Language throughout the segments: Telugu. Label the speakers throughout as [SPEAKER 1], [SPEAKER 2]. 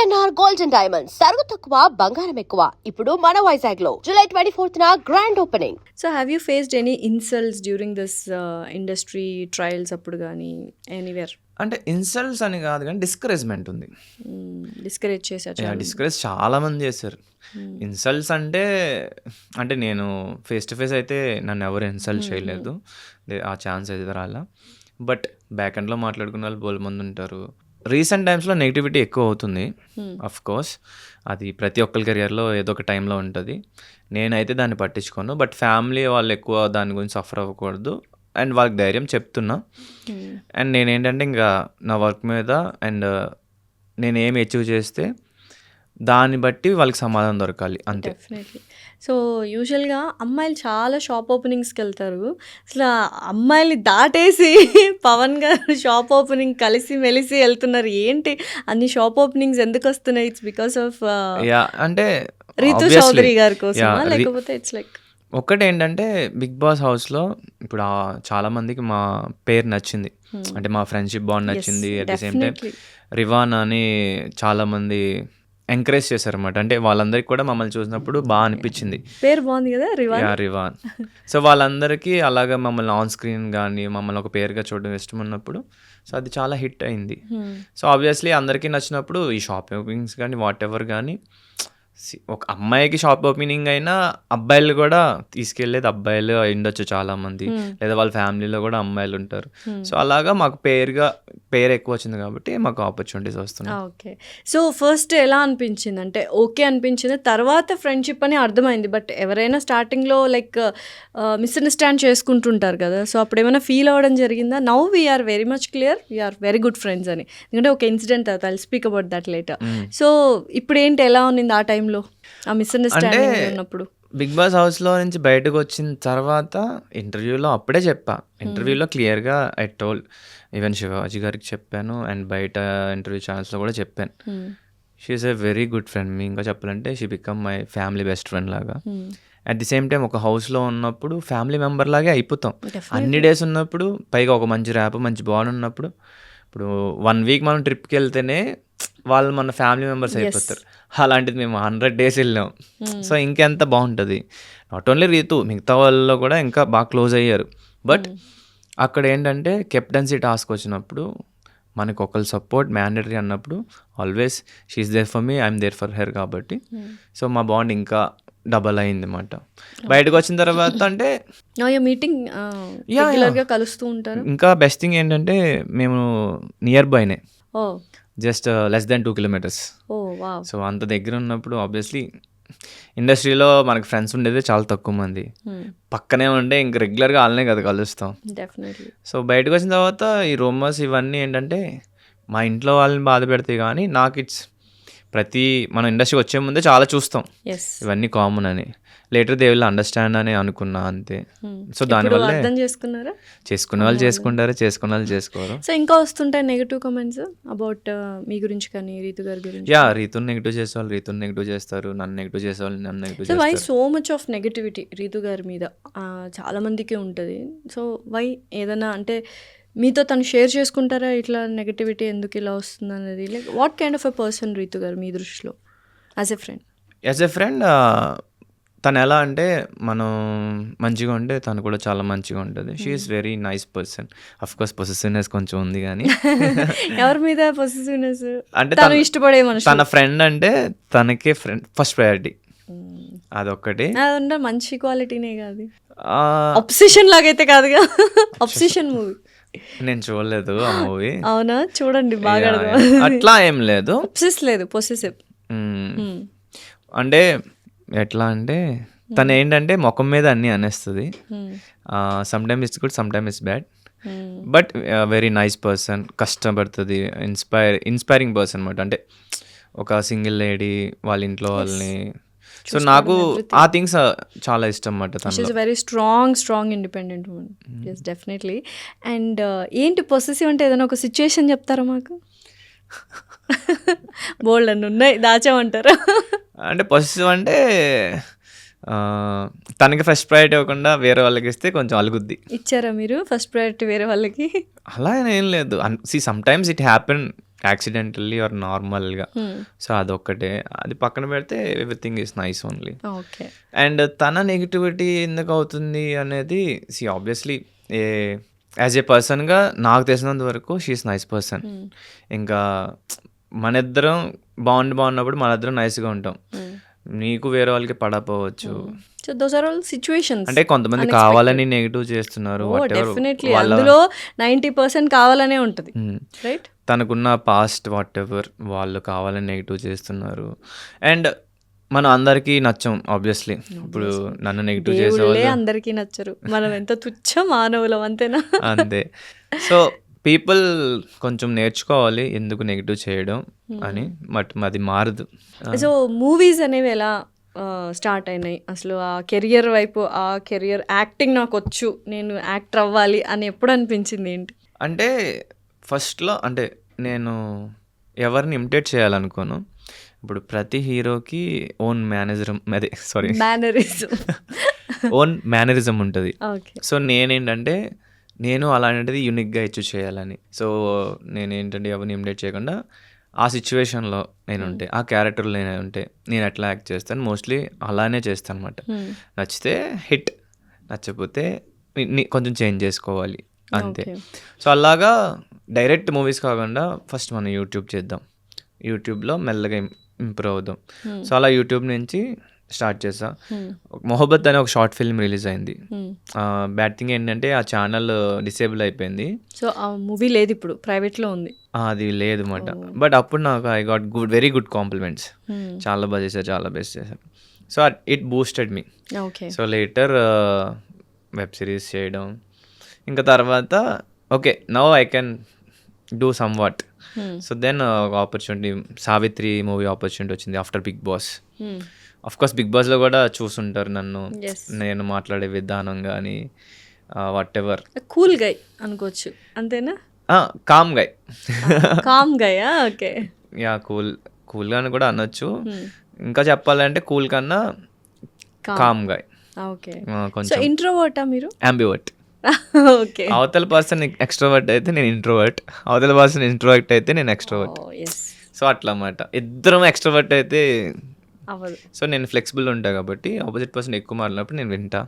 [SPEAKER 1] పిఎన్ఆర్ గోల్డ్ అండ్ డైమండ్స్ తరుగు తక్కువ బంగారం ఎక్కువ. ఇప్పుడు మన వైజాగ్ లో July 24th grand opening.
[SPEAKER 2] So have you faced any insults during this industry trials అప్పుడు కానీ ఎనీవేర్?
[SPEAKER 3] అంటే ఇన్సల్ట్స్ అని కాదు కానీ డిస్కరేజ్మెంట్ ఉంది.
[SPEAKER 2] డిస్కరేజ్ చేశారు?
[SPEAKER 3] డిస్కరేజ్ చాలా మంది చేశారు. ఇన్సల్ట్స్ అంటే నేను ఫేస్ టు ఫేస్ అయితే నన్ను ఎవరు ఇన్సల్ట్ చేయలేదు, ఆ ఛాన్స్ అయితే రాలా. బట్ బ్యాక్ ఎండ్లో మాట్లాడుకున్న వాళ్ళు బోల్ మంది ఉంటారు. రీసెంట్ టైమ్స్లో నెగిటివిటీ ఎక్కువ అవుతుంది. అఫ్ కోర్స్ అది ప్రతి ఒక్కరి కెరియర్లో ఏదో ఒక టైంలో ఉంటుంది. నేనైతే దాన్ని పట్టించుకోను. బట్ ఫ్యామిలీ వాళ్ళు ఎక్కువ దాని గురించి సఫర్ అవ్వకూడదు అండ్ వాళ్ళకి ధైర్యం చెప్తున్నా. అండ్ నేనేంటంటే ఇంకా నా వర్క్ మీద అండ్ నేను ఏమి అచీవ్ చేస్తే దాన్ని బట్టి వాళ్ళకి సమాధానం దొరకాలి అంతే.
[SPEAKER 2] డెఫినెట్లీ. సో యూజువల్గా అమ్మాయిలు చాలా షాప్ ఓపెనింగ్స్కి వెళ్తారు. అసలు అమ్మాయిలు దాటేసి పవన్ గారు షాప్ ఓపెనింగ్ కలిసి మెలిసి వెళ్తున్నారు. ఏంటి అన్ని షాప్ ఓపెనింగ్స్ ఎందుకు వస్తున్నాయి? ఇట్స్ బికాస్ ఆఫ్
[SPEAKER 3] అంటే
[SPEAKER 2] రితు చౌదరి గారి కోసం, లేకపోతే ఇట్స్ లైక్
[SPEAKER 3] ఒక్కటి ఏంటంటే బిగ్ బాస్ హౌస్లో ఇప్పుడు చాలామందికి మా పేరు నచ్చింది, అంటే మా ఫ్రెండ్షిప్ బాండ్ నచ్చింది. అట్ ది సేమ్ టైం రివాన్ అని చాలామంది ఎంకరేజ్ చేశారు అనమాట. అంటే వాళ్ళందరికీ కూడా మమ్మల్ని చూసినప్పుడు బాగా అనిపించింది.
[SPEAKER 2] పేరు బాగుంది కదా
[SPEAKER 3] రివాన్. సో వాళ్ళందరికీ అలాగా మమ్మల్ని ఆన్ స్క్రీన్ కానీ మమ్మల్ని ఒక పేరుగా చూడడం ఇష్టం ఉన్నప్పుడు సో అది చాలా హిట్ అయింది. సో ఆబ్వియస్లీ అందరికీ నచ్చినప్పుడు ఈ షాప్ ఓపెనింగ్స్ కానీ వాట్ ఎవర్ కానీ ఒక అమ్మాయికి షాప్ ఓపెనింగ్ అయినా అబ్బాయిలు కూడా తీసుకెళ్ళేది అబ్బాయిలు ఉండొచ్చు చాలామంది, లేదా వాళ్ళ ఫ్యామిలీలో కూడా అమ్మాయిలు ఉంటారు. సో అలాగా మాకు పేరు ఎక్కువ వచ్చింది కాబట్టి మాకు ఆపర్చునిటీస్ వస్తున్నాయి.
[SPEAKER 2] ఓకే. సో ఫస్ట్ ఎలా అనిపించింది? అంటే ఓకే అనిపించింది, తర్వాత ఫ్రెండ్షిప్ అని అర్థమైంది. బట్ ఎవరైనా స్టార్టింగ్లో లైక్ మిస్అండర్స్టాండ్ చేసుకుంటుంటారు కదా, సో అప్పుడు ఏమైనా ఫీల్ అవ్వడం జరిగిందా? Now we're very much clear, we're very good friends అని. ఎందుకంటే ఒక ఇన్సిడెంట్ తర్వాత I'll speak about that later. So ఇప్పుడు ఏంటి, ఎలా ఉన్నింది ఆ టైంలో ఆ మిస్అండర్స్టాండింగ్ ఉన్నప్పుడు?
[SPEAKER 3] బిగ్ బాస్ హౌస్లో నుంచి బయటకు వచ్చిన తర్వాత ఇంటర్వ్యూలో అప్పుడే చెప్పా. ఇంటర్వ్యూలో క్లియర్గా ఐ టోల్డ్, ఈవెన్ శివాజీ గారికి చెప్పాను అండ్ బయట ఇంటర్వ్యూ ఛానల్స్లో కూడా చెప్పాను. She is a very good friend. మీ ఇంకా చెప్పాలంటే she become my family best friend లాగా. అట్ ది సేమ్ టైం ఒక హౌస్లో ఉన్నప్పుడు ఫ్యామిలీ మెంబర్ లాగే అయిపోతాం. అన్ని డేస్ ఉన్నప్పుడు పైగా ఒక మంచి ర్యాప్ మంచి బాండ్ ఉన్నప్పుడు, ఇప్పుడు 1 వీక్ మనం ట్రిప్కి వెళ్తేనే వాళ్ళు మన ఫ్యామిలీ మెంబర్స్ అయిపోతారు. అలాంటిది మేము 100 days వెళ్ళాం. సో ఇంకెంత బాగుంటుంది. నాట్ ఓన్లీ రీతు, మిగతా వాళ్ళలో కూడా ఇంకా బాగా క్లోజ్ అయ్యారు. బట్ అక్కడ ఏంటంటే కెప్టెన్సీ టాస్క్ వచ్చినప్పుడు మనకు ఒకళ్ళు సపోర్ట్ మ్యాండేటరీ అన్నప్పుడు always she's there for me, I'm there for her కాబట్టి సో మా బాండ్ ఇంకా డబల్ అయింది అన్నమాట. బయటకు వచ్చిన తర్వాత అంటే
[SPEAKER 2] మీటింగ్ కలుస్తూ ఉంటారు.
[SPEAKER 3] ఇంకా బెస్ట్ థింగ్ ఏంటంటే మేము నియర్ బైనే, just less than 2 kilometers. So అంత దగ్గర ఉన్నప్పుడు ఆబ్వియస్లీ ఇండస్ట్రీలో మనకు ఫ్రెండ్స్ ఉండేది చాలా తక్కువ మంది. పక్కనే ఉంటే ఇంక రెగ్యులర్గా వాళ్ళనే కదా కలుస్తాం. సో బయటకు వచ్చిన తర్వాత ఈ రూమర్స్ ఇవన్నీ ఏంటంటే మా ఇంట్లో వాళ్ళని బాధ పెడతాయి, కానీ నాకు మనం ఇండస్ట్రీకి వచ్చే ముందే చాలా చూస్తాం ఇవన్నీ కామన్ అని. లేటర్ దే విల్ అండర్స్టాండ్ అని అనుకున్నా అంతే. సో దానివల్ల చేసుకునే వాళ్ళు చేసుకుంటారు, చేసుకున్న వాళ్ళు చేసుకోరు.
[SPEAKER 2] సో ఇంకా వస్తుంటాయి నెగిటివ్ కామెంట్స్ అబౌట్ మీ గురించి కానీ రీతు గారి గురించి?
[SPEAKER 3] రీతుని నెగిటివ్ చేసేవాళ్ళు రీతుని నెగిటివ్ చేస్తారు, నన్ను నెగిటివ్ చేసేవాళ్ళు నన్ను నెగిటివ్
[SPEAKER 2] చేస్తారు. Why so much of negativity Ritu గారి మీద? చాలా మందికి ఉంటుంది. So why? ఏదైనా అంటే మీతో తను షేర్ చేసుకుంటారా ఇట్లా నెగటివిటీ ఎందుకు ఇలా వస్తుంది అనేది? Like what kind of a person Ritu garu మీ దృష్టిలో యాజ్ ఎ ఫ్రెండ్?
[SPEAKER 3] తను ఎలా అంటే మనం మంచిగా ఉంటే తను కూడా చాలా మంచిగా ఉంటుంది. She is very nice person. Of course possessiveness కొంచెం ఉంది, కానీ
[SPEAKER 2] ఎవరి మీద పొసెసివ్నెస్? అంటే తను ఇష్టపడే మనిషి,
[SPEAKER 3] తన ఫ్రెండ్ అంటే తనకే ఫ్రెండ్ ఫస్ట్ ప్రయారిటీ. అదొక్కటి
[SPEAKER 2] మంచి క్వాలిటీనే కాదు, అబ్సెషన్ లాగైతే కాదుగా. అబ్సెషన్ మూవీ
[SPEAKER 3] నేను చూడలేదు ఆ మూవీ.
[SPEAKER 2] అవునా? చూడండి, బాగా
[SPEAKER 3] అట్లా ఏం లేదు,
[SPEAKER 2] పొసెసివ్
[SPEAKER 3] అంటే ఎట్లా అంటే తను ఏంటంటే ముఖం మీద అన్నీ అనేస్తుంది. Some time it's good, some time it's bad, but very nice person. కష్టపడుతుంది, ఇన్స్పైరింగ్ పర్సన్ అనమాట. అంటే ఒక సింగిల్ లేడీ వాళ్ళ ఇంట్లో వాళ్ళని, సో నాకు ఆ థింగ్స్ చాలా ఇష్టం అన్నమాట.
[SPEAKER 2] She is very strong independent women. Yes, definitely. And ఏంటి పొసెసివ్ అంటే? ఏదైనా ఒక సిచ్యుయేషన్ చెప్తారా మాకు? బోల్డ్ అన్నీ ఉన్నాయి, దాచామంటారా?
[SPEAKER 3] అంటే పొసెసివ్ అంటే తనకి ఫస్ట్ ప్రయారిటీ ఇవ్వకుండా వేరే వాళ్ళకి ఇస్తే కొంచెం అలుగుద్ది.
[SPEAKER 2] ఇచ్చారా మీరు ఫస్ట్ ప్రయారిటీ వేరే వాళ్ళకి?
[SPEAKER 3] అలా ఏం లేదు. Sometimes it happen accidentally or నార్మల్గా. సో అదొక్కటే, అది పక్కన పెడితే everything is nice only.
[SPEAKER 2] Okay.
[SPEAKER 3] And తన నెగిటివిటీ ఎందుకు అవుతుంది అనేది, ఆబ్వియస్లీ యాజ్ ఏ పర్సన్గా నాకు తెలిసినంత వరకు షీఈస్ నైస్ పర్సన్. ఇంకా మన ఇద్దరం బాగున్నప్పుడు మన ఇద్దరం నైస్గా ఉంటాం. నీకు వేరే వాళ్ళకి పడపోవచ్చు.
[SPEAKER 2] So those are all situations.
[SPEAKER 3] అంటే కొంతమంది కావాలని నెగిటివ్ చేస్తున్నారు.
[SPEAKER 2] డెఫినెట్లీ అందులో 90% కావాలనే ఉంటుంది, రైట్?
[SPEAKER 3] తనకున్న పాస్ట్ వాట్ ఎవర్ వాళ్ళు కావాలని నెగిటివ్ చేస్తున్నారు. అండ్ మనం అందరికీ నచ్చం ఆబ్వియస్లీ. ఇప్పుడు నన్ను నెగిటివ్ చేసేవాళ్ళు
[SPEAKER 2] అందరికీ నచ్చరు, మనం ఎంత తుచ్చ మానవులం, అంతేనా?
[SPEAKER 3] అంతే. సో పీపుల్ కొంచెం నేర్చుకోవాలి ఎందుకు నెగిటివ్ చేయడం అని, బట్ అది మారదు.
[SPEAKER 2] సో మూవీస్ అనేవి ఎలా స్టార్ట్ అయినాయి అసలు? ఆ కెరియర్ వైపు, ఆ కెరియర్ యాక్టింగ్ నాకు వచ్చు, నేను యాక్టర్ అవ్వాలి అని ఎప్పుడు అనిపించింది? ఏంటి
[SPEAKER 3] అంటే ఫస్ట్లో అంటే నేను ఎవరిని ఇమిటేట్ చేయాలనుకోను. ఇప్పుడు ప్రతి హీరోకి ఓన్ ఓన్ మేనరిజం ఉంటుంది. సో నేనేంటంటే నేను అలాంటిది యూనిక్గా ఇచ్చి చేయాలని. సో నేనేంటంటే ఎవరిని ఇమిటేట్ చేయకుండా ఆ సిచ్యువేషన్లో నేను ఉంటే, ఆ క్యారెక్టర్లో నేను ఉంటే నేను ఎట్లా యాక్ట్ చేస్తాను, మోస్ట్లీ అలానే చేస్తాను అనమాట. నచ్చితే హిట్, నచ్చకపోతే కొంచెం చేంజ్ చేసుకోవాలి అంతే. సో అలాగా డైరెక్ట్ మూవీస్ కాకుండా ఫస్ట్ మనం యూట్యూబ్ చేద్దాం, యూట్యూబ్లో మెల్లగా ఇంప్రూవ్ అవుదాం. సో అలా యూట్యూబ్ నుంచి స్టార్ట్ చేసా. మొహబ్బత్ అనే ఒక షార్ట్ ఫిల్మ్ రిలీజ్ అయింది. బ్యాడ్ థింగ్ ఏంటంటే ఆ ఛానల్ డిసేబుల్ అయిపోయింది.
[SPEAKER 2] సో ఆ మూవీ లేదు ఇప్పుడు, ప్రైవేట్లో ఉంది.
[SPEAKER 3] అది లేదు అన్నమాట. బట్ అప్పుడు నాకు I got very good compliments. చాలా బాగా చేశారు, చాలా బెస్ట్ చేశారు. So it boosted me. So later web series చేయడం, ఇంకా తర్వాత okay now I can do somewhat. So then opportunity, Savitri movie opportunity వచ్చింది after Bigg Boss. Of course Bigg బాస్లో కూడా చూసుంటారు నన్ను, నేను మాట్లాడే విధానం కానీ వాట్ ఎవర్.
[SPEAKER 2] కూల్ గై అనుకోవచ్చు, అంతేనా?
[SPEAKER 3] కామ్ గై.
[SPEAKER 2] కామ్ గై, ఓకే.
[SPEAKER 3] యా కూల్గా అని కూడా అనొచ్చు. ఇంకా చెప్పాలంటే కూల్ కన్నా కామ్ గై.
[SPEAKER 2] ఓకే.
[SPEAKER 3] కొంచెం
[SPEAKER 2] ఇంట్రోవర్టా మీరు?
[SPEAKER 3] అంబివర్ట్.
[SPEAKER 2] ఓకే.
[SPEAKER 3] అవతల పర్సన్ ఎక్స్ట్రోవర్ట్ అయితే నేను ఇంట్రోవర్ట్, అవతల పర్సన్ ఇంట్రోవర్ట్ అయితే నేను ఎక్స్ట్రోవర్ట్. సో అట్లా అన్నమాట, ఇద్దరం ఎక్స్ట్రోవర్ట్ అయితే
[SPEAKER 2] అవ్వదు.
[SPEAKER 3] సో నేను ఫ్లెక్సిబుల్ ఉంటా కాబట్టి ఆపోజిట్ పర్సన్ ఎక్కువ మాట్లాడినప్పుడు నేను వింటా.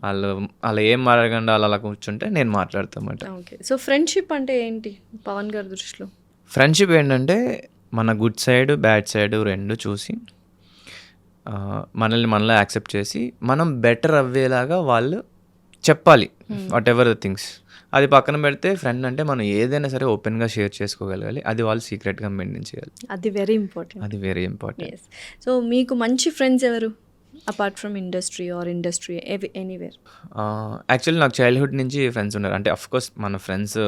[SPEAKER 3] వాళ్ళు ఏం మాట్లాడకుండా అలా కూర్చుంటే నేను మాట్లాడతా అన్నమాట.
[SPEAKER 2] ఓకే. సో ఫ్రెండ్షిప్ అంటే ఏంటి పవన్ గారి దృష్టిలో?
[SPEAKER 3] ఫ్రెండ్షిప్ ఏంటంటే మన గుడ్ సైడ్ బ్యాడ్ సైడ్ రెండు చూసి మనలో యాక్సెప్ట్ చేసి మనం బెటర్ అవ్వేలాగా వాళ్ళు చెప్పాలి వాట్ ఎవర్ ద థింగ్స్. అది పక్కన పెడితే ఫ్రెండ్ అంటే మనం ఏదైనా సరే ఓపెన్గా షేర్ చేసుకోగలగాలి, అది వాళ్ళు సీక్రెట్గా మెయింటైన్ చేయాలి.
[SPEAKER 2] అది వెరీ ఇంపార్టెంట్.
[SPEAKER 3] అది వెరీ ఇంపార్టెంట్.
[SPEAKER 2] సో మీకు మంచి ఫ్రెండ్స్ ఎవరు apart from industry or industry anywhere?
[SPEAKER 3] Actually నాకు చైల్డ్హుడ్ నుంచి ఫ్రెండ్స్ ఉన్నారు. అంటే అఫ్కోర్స్ మన ఫ్రెండ్స్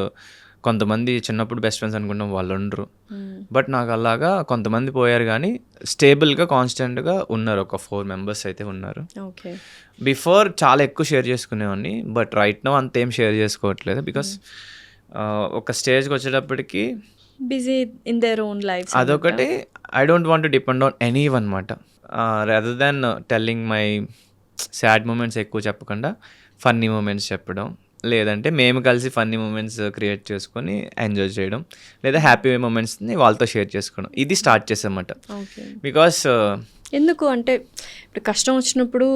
[SPEAKER 3] కొంతమంది చిన్నప్పుడు బెస్ట్ ఫ్రెండ్స్ అనుకుంటాం, వాళ్ళు ఉండరు. బట్ నాకు అలాగా కొంతమంది పోయారు, కానీ స్టేబుల్గా కాన్స్టెంట్గా ఉన్నారు. ఒక 4 members అయితే ఉన్నారు.
[SPEAKER 2] ఓకే.
[SPEAKER 3] బిఫోర్ చాలా ఎక్కువ షేర్ చేసుకునేవాడిని, బట్ రైట్ నౌ అంతేం షేర్ చేసుకోవట్లేదు. బికాస్ ఒక స్టేజ్కి వచ్చేటప్పటికి
[SPEAKER 2] busy in their own life.
[SPEAKER 3] అదొకటి, I don't want to depend on anyone మాట. Rather than telling my sad moments ఎక్కువ చెప్పకుండా ఫన్నీ మూమెంట్స్ చెప్పడం, లేదంటే మేము కలిసి ఫన్నీ మూమెంట్స్ క్రియేట్ చేసుకొని ఎంజాయ్ చేయడం, లేదా హ్యాపీ మూమెంట్స్ని వాళ్ళతో షేర్ చేసుకోవడం, ఇది స్టార్ట్ చేసామన్నమాట. బికాస్
[SPEAKER 2] ఎందుకు అంటే ఇప్పుడు కష్టం వచ్చినప్పుడు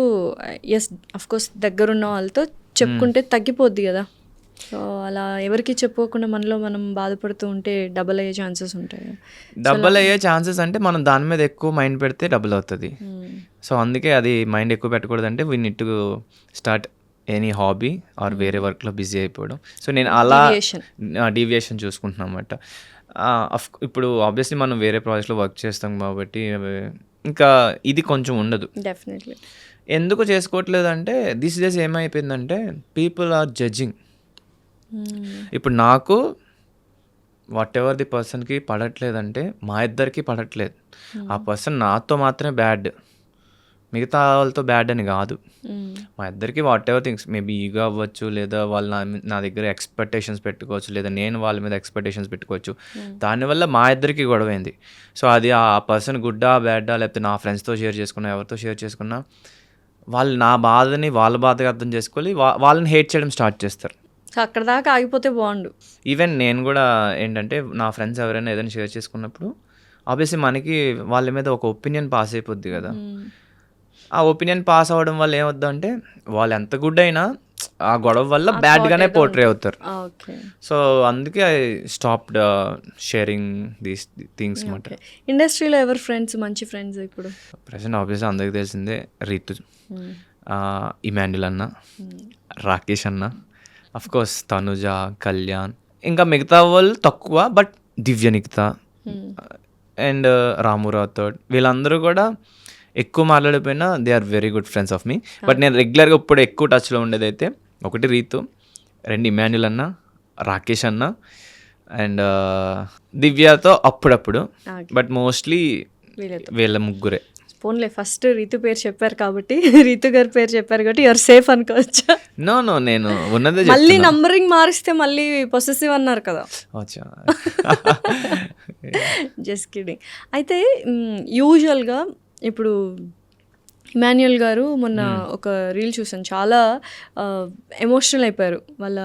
[SPEAKER 2] అఫ్కోర్స్ దగ్గరున్న వాళ్ళతో చెప్పుకుంటే తగ్గిపోద్ది కదా. సో అలా ఎవరికి చెప్పుకోకుండా మనలో మనం బాధపడుతూ ఉంటే డబల్ అయ్యే ఛాన్సెస్ ఉంటాయి.
[SPEAKER 3] డబల్ అయ్యే ఛాన్సెస్ అంటే మనం దాని మీద ఎక్కువ మైండ్ పెడితే డబుల్ అవుతుంది. సో అందుకే అది మైండ్ ఎక్కువ పెట్టకూడదంటే we need to start any hobby or వేరే వర్క్లో బిజీ అయిపోవడం. సో నేను అలా డీవియేషన్ చూసుకుంటున్నాను అన్నమాట. ఇప్పుడు ఆబ్వియస్లీ మనం వేరే ప్రాజెక్ట్లో వర్క్ చేస్తాం కాబట్టి ఇంకా ఇది కొంచెం ఉండదు.
[SPEAKER 2] డెఫినెట్లీ.
[SPEAKER 3] ఎందుకు చేసుకోవట్లేదు అంటే దిస్ డేస్ ఏమైపోయిందంటే పీపుల్ ఆర్ జడ్జింగ్. ఇప్పుడు నాకు వాట్ ఎవర్ ది పర్సన్కి పడట్లేదంటే మా ఇద్దరికి పడట్లేదు. ఆ పర్సన్ నాతో మాత్రమే బ్యాడ్, మిగతా వాళ్ళతో బ్యాడ్ అని కాదు. మా ఇద్దరికి what ever things maybe ego అవ్వచ్చు, లేదా వాళ్ళు నా దగ్గర ఎక్స్పెక్టేషన్స్ పెట్టుకోవచ్చు, లేదా నేను వాళ్ళ మీద ఎక్స్పెక్టేషన్స్ పెట్టుకోవచ్చు. దానివల్ల మా ఇద్దరికి గొడవైంది. సో అది ఆ పర్సన్ గుడ్డా బ్యాడా, లేకపోతే నా ఫ్రెండ్స్తో షేర్ చేసుకున్నా, ఎవరితో షేర్ చేసుకున్నా వాళ్ళు నా బాధని వాళ్ళ బాధగా అర్థం చేసుకొని వాళ్ళని హేట్ చేయడం స్టార్ట్ చేస్తారు.
[SPEAKER 2] సో అక్కడ దాకా ఆగిపోతే బాగుండు.
[SPEAKER 3] ఈవెన్ నేను కూడా ఏంటంటే నా ఫ్రెండ్స్ ఎవరైనా ఏదైనా షేర్ చేసుకున్నప్పుడు ఆబ్వియస్లీ మనకి వాళ్ళ మీద ఒక ఒపీనియన్ పాస్ అయిపోద్ది కదా. ఆ ఒపీనియన్ పాస్ అవ్వడం వల్ల ఏమవుద్దంటే వాళ్ళు ఎంత గుడ్ అయినా ఆ గొడవ వల్ల బ్యాడ్గానే పోర్ట్రే అవుతారు.
[SPEAKER 2] ఓకే.
[SPEAKER 3] సో అందుకే I stopped sharing these things మాట.
[SPEAKER 2] ఇండస్ట్రీలో ఎవరు ఫ్రెండ్స్, మంచి ఫ్రెండ్స్ ఇప్పుడు?
[SPEAKER 3] ప్రెసెంట్ ఆబ్వియస్లీ అందరికీ తెలిసిందే రీతు, ఇమాన్యుల్ అన్న, రాకేష్ అన్న, అఫ్కోర్స్ తనుజ, కళ్యాణ్, ఇంకా మిగతా వాళ్ళు తక్కువ, but Divyanikita and Ramurao third, వీళ్ళందరూ కూడా ఎక్కువ మాట్లాడిపోయినా they are very good friends of me. But నేను రెగ్యులర్గా ఇప్పుడు ఎక్కువ టచ్లో ఉండేది అయితే ఒకటి రీతు, రెండు ఇమాన్యుల్ అన్న, రాకేష్ అన్న అండ్ దివ్యతో అప్పుడప్పుడు, బట్ మోస్ట్లీ వీళ్ళ ముగ్గురే.
[SPEAKER 2] పోన్లే, ఫస్ట్ రీతు పేరు చెప్పారు కాబట్టి, రీతు గారి పేరు చెప్పారు కాబట్టి యూఆర్ సేఫ్ అనుకోవచ్చా?
[SPEAKER 3] నో నేను ఉన్నదే
[SPEAKER 2] మళ్ళీ నంబరింగ్ మారిస్తే మళ్ళీ పొసెసివ్ అన్నారు కదా. Just kidding. అయితే యూజువల్గా ఇప్పుడు ఇమాన్యుల్ గారు మొన్న ఒక రీల్ చూసాను, చాలా ఎమోషనల్ అయిపోయారు. వాళ్ళ